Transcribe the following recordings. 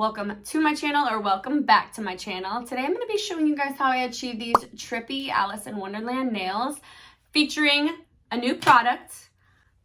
welcome to my channel, or welcome back to my channel. Today I'm going to be showing you guys how I achieve these trippy Alice in Wonderland nails, featuring a new product,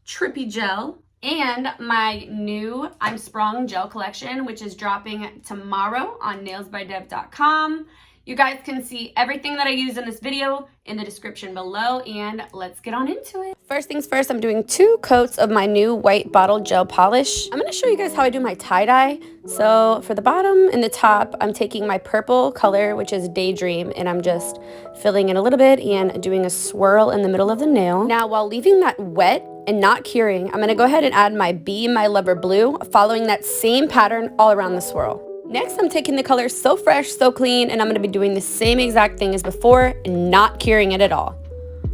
TRIPPY GEL, and my new I'm SPRUNG gel collection, which is dropping tomorrow on Nailzbydev.com. You guys can see everything that I use in this video in the description below, and let's get on into it. First things first, I'm doing 2 coats of my new white bottle gel polish. I'm going to show you guys how I do my tie-dye. So for the bottom and the top, I'm taking my purple color, which is Daydream, and I'm just filling it a little bit and doing a swirl in the middle of the nail. Now, while leaving that wet and not curing, I'm going to go ahead and add my Be My Lover blue, following that same pattern all around the swirl. Next, I'm taking the color So Fresh, So Clean, and I'm going to be doing the same exact thing as before and not curing it at all.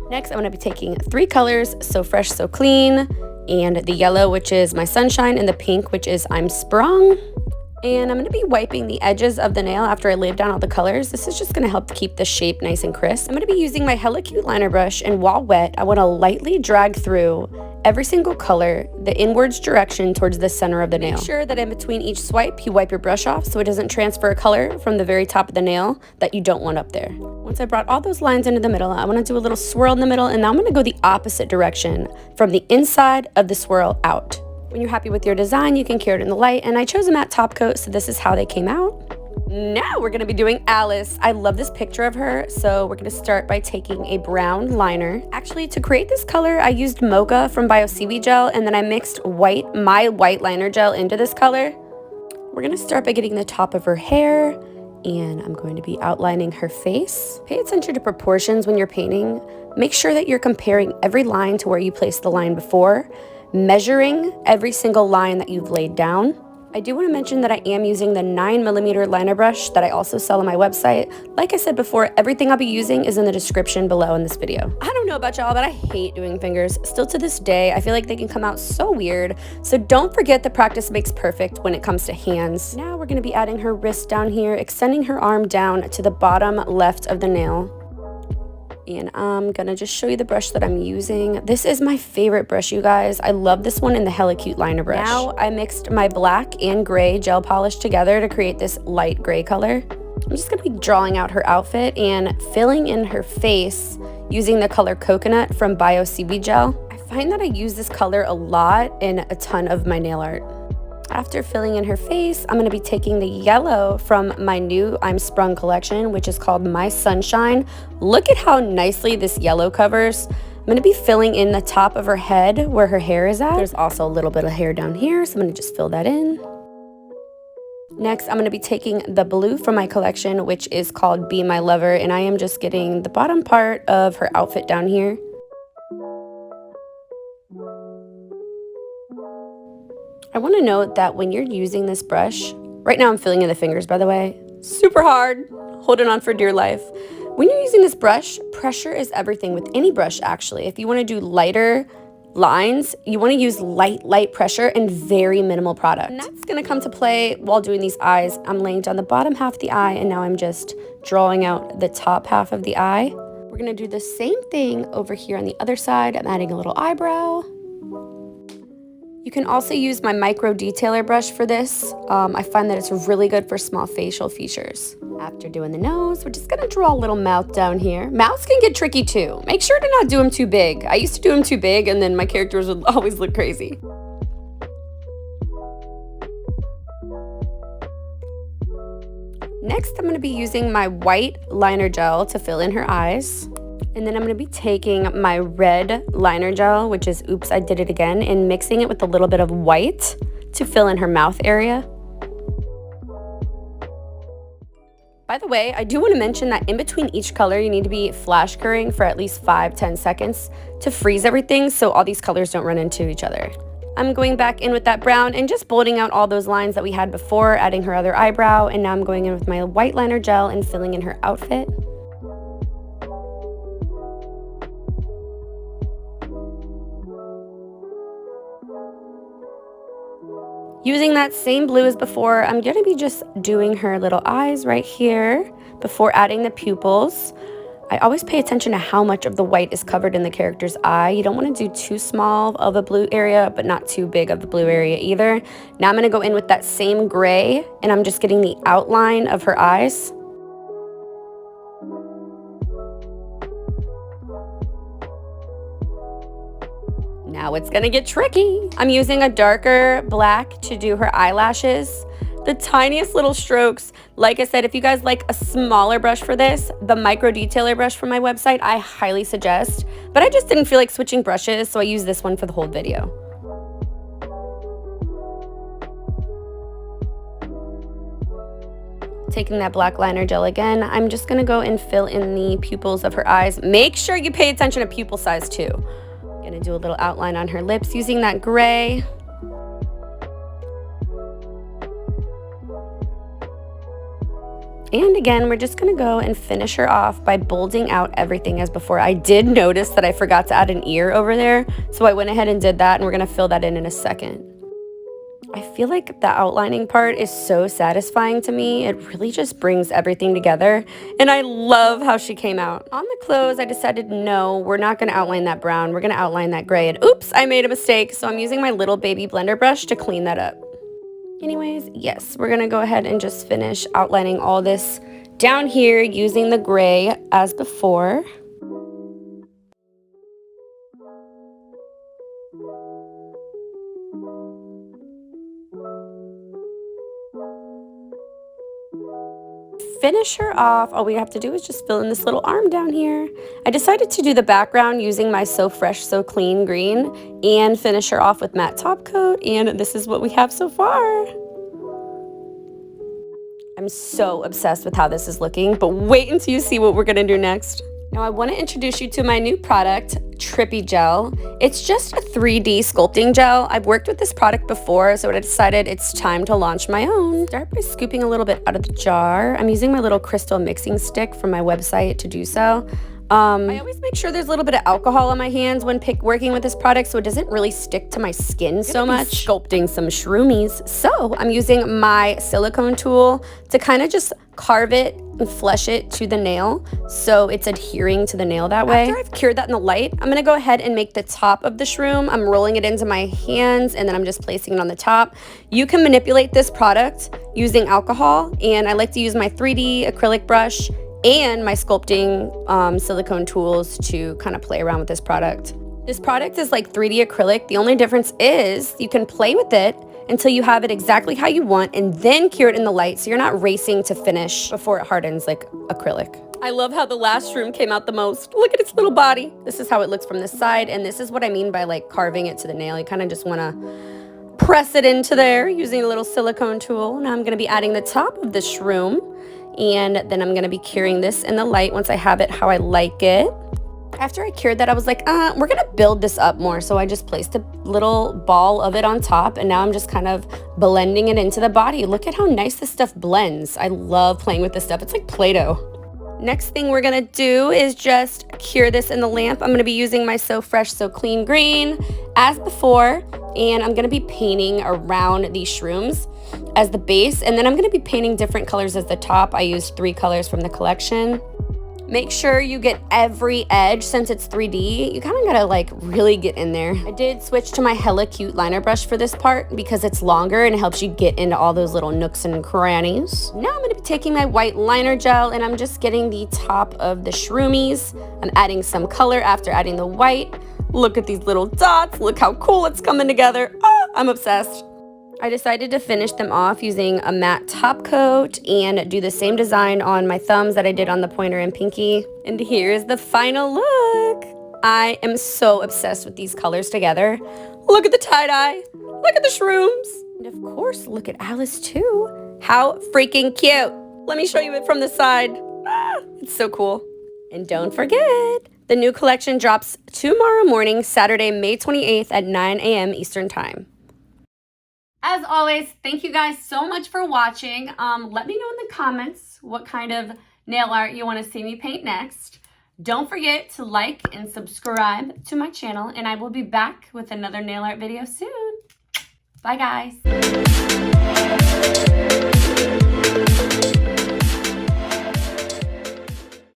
Next, I'm going to be taking 3 colors, So Fresh, So Clean, and the yellow, which is my Sunshine, and the pink, which is I'm Sprung. And I'm going to be wiping the edges of the nail after I laid down all the colors. This is just going to help keep the shape nice and crisp. I'm going to be using my Hella Cute liner brush, and while wet, I want to lightly drag through every single color the inwards direction towards the center of the nail. Make sure that in between each swipe, you wipe your brush off so it doesn't transfer a color from the very top of the nail that you don't want up there. Once I brought all those lines into the middle, I want to do a little swirl in the middle, and now I'm going to go the opposite direction from the inside of the swirl out. When you're happy with your design, you can cure it in the light, and I chose a matte top coat, so this is how they came out. Now we're going to be doing Alice. I love this picture of her, so we're going to start by taking a brown liner. Actually, to create this color, I used MOCHA from Bio Seaweed Gel, and then I mixed my white liner gel into this color. We're going to start by getting the top of her hair, and I'm going to be outlining her face. Pay attention to proportions when you're painting. Make sure that you're comparing every line to where you placed the line before, measuring every single line that you've laid down. I do want to mention that I am using the 9mm liner brush that I also sell on my website. Like I said before, everything I'll be using is in the description below in this video. I don't know about y'all, but I hate doing fingers. Still to this day, I feel like they can come out so weird. So don't forget that practice makes perfect when it comes to hands. Now we're going to be adding her wrist down here, extending her arm down to the bottom left of the nail. And I'm gonna just show you the brush that I'm using. This is my favorite brush, you guys. I love this one in the Hella Cute liner brush. Now I mixed my black and gray gel polish together to create this light gray color. I'm just gonna be drawing out her outfit and filling in her face using the color Coconut from Bio Seaweed Gel. I find that I use this color a lot in a ton of my nail art. After filling in her face, I'm going to be taking the yellow from my new I'm Sprung collection, which is called My Sunshine. Look at how nicely this yellow covers. I'm going to be filling in the top of her head where her hair is at. There's also a little bit of hair down here, so I'm going to just fill that in. Next, I'm going to be taking the blue from my collection, which is called Be My Lover, and I am just getting the bottom part of her outfit down here. I want to note that when you're using this brush, right now I'm filling in the fingers, by the way, super hard, holding on for dear life. When you're using this brush, pressure is everything with any brush, actually. If you want to do lighter lines, you want to use light pressure and very minimal product. And that's going to come to play while doing these eyes. I'm laying down the bottom half of the eye, and now I'm just drawing out the top half of the eye. We're going to do the same thing over here on the other side. I'm adding a little eyebrow. You can also use my micro detailer brush for this. I find that it's really good for small facial features. After doing the nose, we're just gonna draw a little mouth down here. Mouths can get tricky too. Make sure to not do them too big. I used to do them too big, and then my characters would always look crazy. Next, I'm gonna be using my white liner gel to fill in her eyes. And then I'm going to be taking my red liner gel, which is Oops, I Did It Again, and mixing it with a little bit of white to fill in her mouth area. By the way, I do want to mention that in between each color, you need to be flash curing for at least 5-10 seconds to freeze everything so all these colors don't run into each other. I'm going back in with that brown and just bolding out all those lines that we had before, adding her other eyebrow, and now I'm going in with my white liner gel and filling in her outfit. Using that same blue as before, I'm going to be just doing her little eyes right here before adding the pupils. I always pay attention to how much of the white is covered in the character's eye. You don't want to do too small of a blue area, but not too big of a blue area either. Now I'm going to go in with that same gray, and I'm just getting the outline of her eyes. Now it's gonna get tricky. I'm using a darker black to do her eyelashes. The tiniest little strokes. Like I said, if you guys like a smaller brush for this, the micro detailer brush from my website, I highly suggest. But I just didn't feel like switching brushes, so I used this one for the whole video. Taking that black liner gel again, I'm just gonna go and fill in the pupils of her eyes. Make sure you pay attention to pupil size too. Gonna do a little outline on her lips using that gray. And again, we're just gonna go and finish her off by bolding out everything as before. I did notice that I forgot to add an ear over there, so I went ahead and did that, and we're gonna fill that in a second. I feel like the outlining part is so satisfying to me. It really just brings everything together, and I love how she came out. On the clothes, I decided no, we're not gonna outline that brown, we're gonna outline that gray, and oops, I made a mistake, so I'm using my little baby blender brush to clean that up. Anyways, yes, we're gonna go ahead and just finish outlining all this down here using the gray as before. Finish her off. All we have to do is just fill in this little arm down here. I decided to do the background using my So Fresh, So Clean green and finish her off with matte top coat, and this is what we have so far. I'm so obsessed with how this is looking, but wait until you see what we're gonna do next. Now I want to introduce you to my new product, TRIPPY GEL. It's just a 3D sculpting gel. I've worked with this product before, so I decided it's time to launch my own. Start by scooping a little bit out of the jar. I'm using my little crystal mixing stick from my website to do so. I always make sure there's a little bit of alcohol on my hands when working with this product so it doesn't really stick to my skin so much. Sculpting some shroomies. So I'm using my silicone tool to kind of just carve it and flesh it to the nail so it's adhering to the nail that way. After I've cured that in the light, I'm gonna go ahead and make the top of the shroom. I'm rolling it into my hands and then I'm just placing it on the top. You can manipulate this product using alcohol, and I like to use my 3D acrylic brush and my sculpting silicone tools to kind of play around with this product. This product is like 3D acrylic. The only difference is you can play with it until you have it exactly how you want and then cure it in the light so you're not racing to finish before it hardens like acrylic. I love how the last shroom came out the most. Look at its little body. This is how it looks from this side, and this is what I mean by like carving it to the nail. You kind of just want to press it into there using a little silicone tool. Now I'm going to be adding the top of the shroom, and then I'm going to be curing this in the light once I have it how I like it. After I cured that, I was like, we're going to build this up more. So I just placed a little ball of it on top, and now I'm just kind of blending it into the body. Look at how nice this stuff blends. I love playing with this stuff. It's like Play-Doh. Next thing we're going to do is just cure this in the lamp. I'm going to be using my So Fresh, So Clean green as before, and I'm going to be painting around these shrooms as the base, and then I'm going to be painting different colors as the top. I used 3 colors from the collection. Make sure you get every edge. Since it's 3D, you kind of gotta like really get in there. I did switch to my Hella Cute liner brush for this part because it's longer and it helps you get into all those little nooks and crannies. Now I'm gonna be taking my white liner gel and I'm just getting the top of the shroomies. I'm adding some color after adding the white. Look at these little dots. Look how cool it's coming together. Oh, I'm obsessed. I decided to finish them off using a matte top coat and do the same design on my thumbs that I did on the pointer and pinky. And here's the final look. I am so obsessed with these colors together. Look at the tie-dye. Look at the shrooms. And of course, look at Alice too. How freaking cute. Let me show you it from the side. It's so cool. And don't forget, the new collection drops tomorrow morning, Saturday, May 28th at 9 a.m. Eastern Time. As always, thank you guys so much for watching. Let me know in the comments what kind of nail art you want to see me paint next. Don't forget to like and subscribe to my channel, and I will be back with another nail art video soon. Bye, guys.